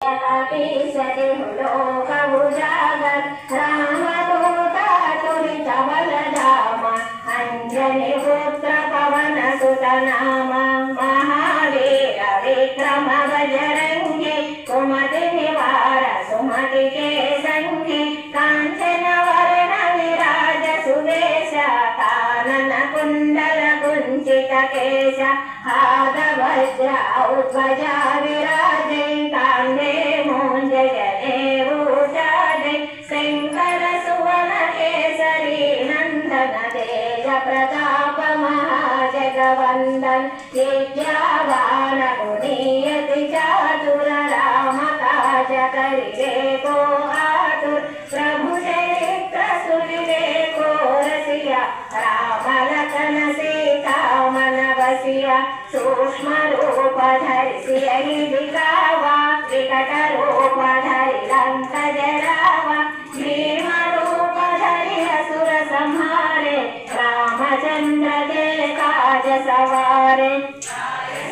सति लोकभुजागर रामदूतातुलित बलधाम अंजनी पुत्र पवन सुत नाम महावीर विक्रम बजरंगी सुमति निवार सुमति के संगी कांचन वर्ण विराज सुदेश कानन कुंडल कुंचित केश हाथ वज्र ध्वजा विराजे कांधे मूंज जनेऊचाजे शंकर सुवन केसरी नंदन तेज प्रताप महाजगवंदन विद्यावान गुणीयति चातुर राम काज करिवे को आतुर प्रभु चरित्र सुनिवे को रसिया राम लखन सीता मन बसिया सूक्ष्म रूप धरिसिया दिखावा विकट रूप धरि लंक जरावा भीम रूप धरि असुर संहारे रामचंद्र के काज सवारे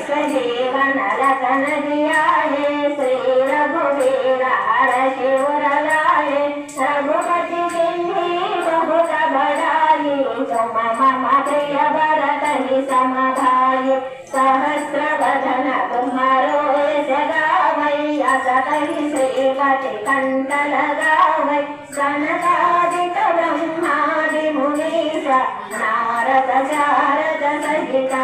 सजीवन लखन जियाए श्री रघुवीर हर शिवर लाए रघुपति किन्ही बहुत बड़ाई तुम मम प्रिय भरत ही समभाई सहस्र वदन तुम्हारो जगावै असतहि श्रीपति कंठ लगावै सनकादिक ब्रह्मादि मुनीश नारद शारद सहित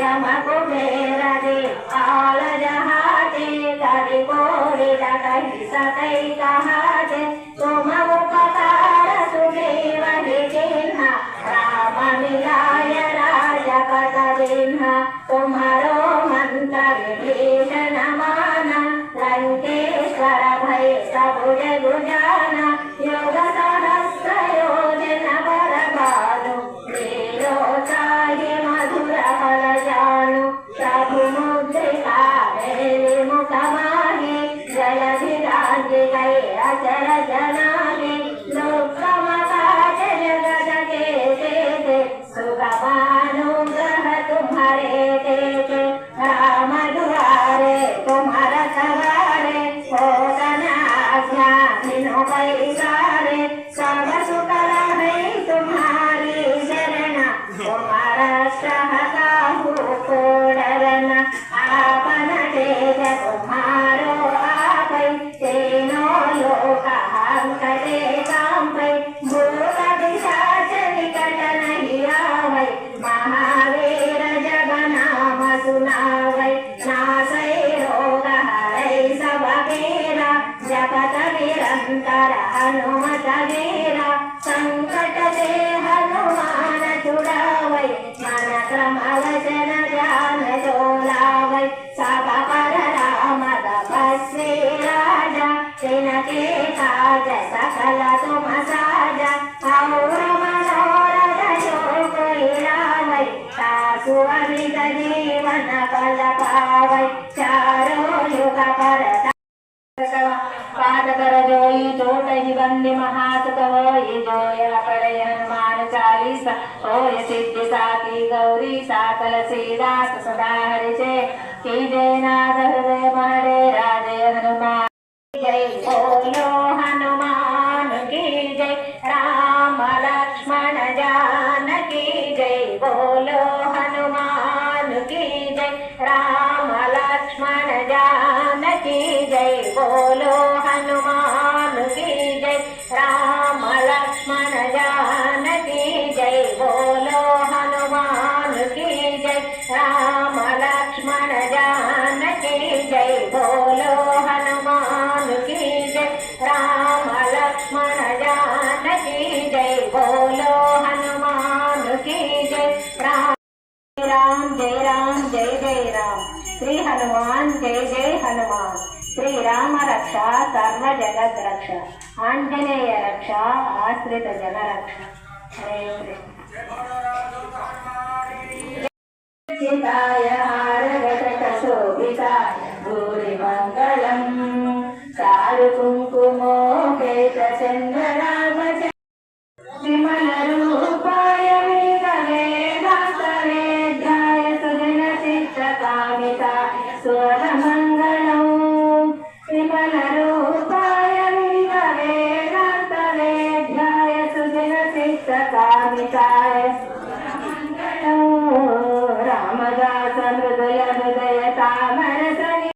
यम कुबेर दिक्पाल जहाते करि कोविद कहि सकै कहाते तुम उपकार सुग्रीव ही कीन्हा राम मिलाय राजपद दीन्हा तुम्हारो मंत्र विभीषण माना लंकेश्वर भय सबुज गुजाना योग सहस्र योजन बर भानु लीलोत्साहि मधुर फल जानु प्रभु मुद्रिका मेलि मुख माहि जलधि राज्य गए अचर जनाहि लोकम काज जगत के देते सुगमानुग्रह तुम्हारे देते राम दुआरे तुम्हारा सवारे होतन आज्ञा बिनु पैसारे सब सुख है तुम्हारी शरण तुम्हारा सहकाहु को डरना आपन तेज तुम्हारो आपै तीनों लोक हांकते कांपै भूत पिशाच निकट नहीं आवै महावीर जब नाम सुनावै नासै रोग हरै सब पीरा जपत निरंतर हनुमत वीरा संकट से हनुमान छुड़ावै मन क्रम वचन ध्यान जो लावै सब पर राम तपस्वी राजा तिनके काज सकल तुम साजा और मनोरथ जो कोई लावै तासु अमित जीवन फल पावै चारों युग पर पादकर जोई चोट ही बंदी महासुख होई जोय पड़े हनुमान चालीसा होय सिद्धि साकी गौरी साकल श्रीदास सदा हरिषे की जय नाथ हृदय मरे राधे हनुमान जय बोलो हनुमान की जय राम लक्ष्मण जानकी जय बोलो हनुमान की जय राम लक्ष्मण जानकी जय बोलो हनुमान की जय राम लक्ष्मण जानकी जय बोलो हनुमान की जय राम लक्ष्मण जानकी जय बोलो हनुमान की जय राम लक्ष्मण जानकी जय बोलो हनुमान की जय राम जय जय राम श्री हनुमान जय जय हनुमान श्री राम रक्षा सर्व जगत रक्षा आंजनेय रक्षा आश्रित जन रक्षा हरे चिताय हारगत शोभिताय भूरि मंगलम चारु कुंकुमोपेत चंद्रराम विमल रूपाय विगवे भास्करे ध्याय सुजन चित्तकामिताय स्वरमङ्गलम् कामिताय रामदास हृदय हृदय ताम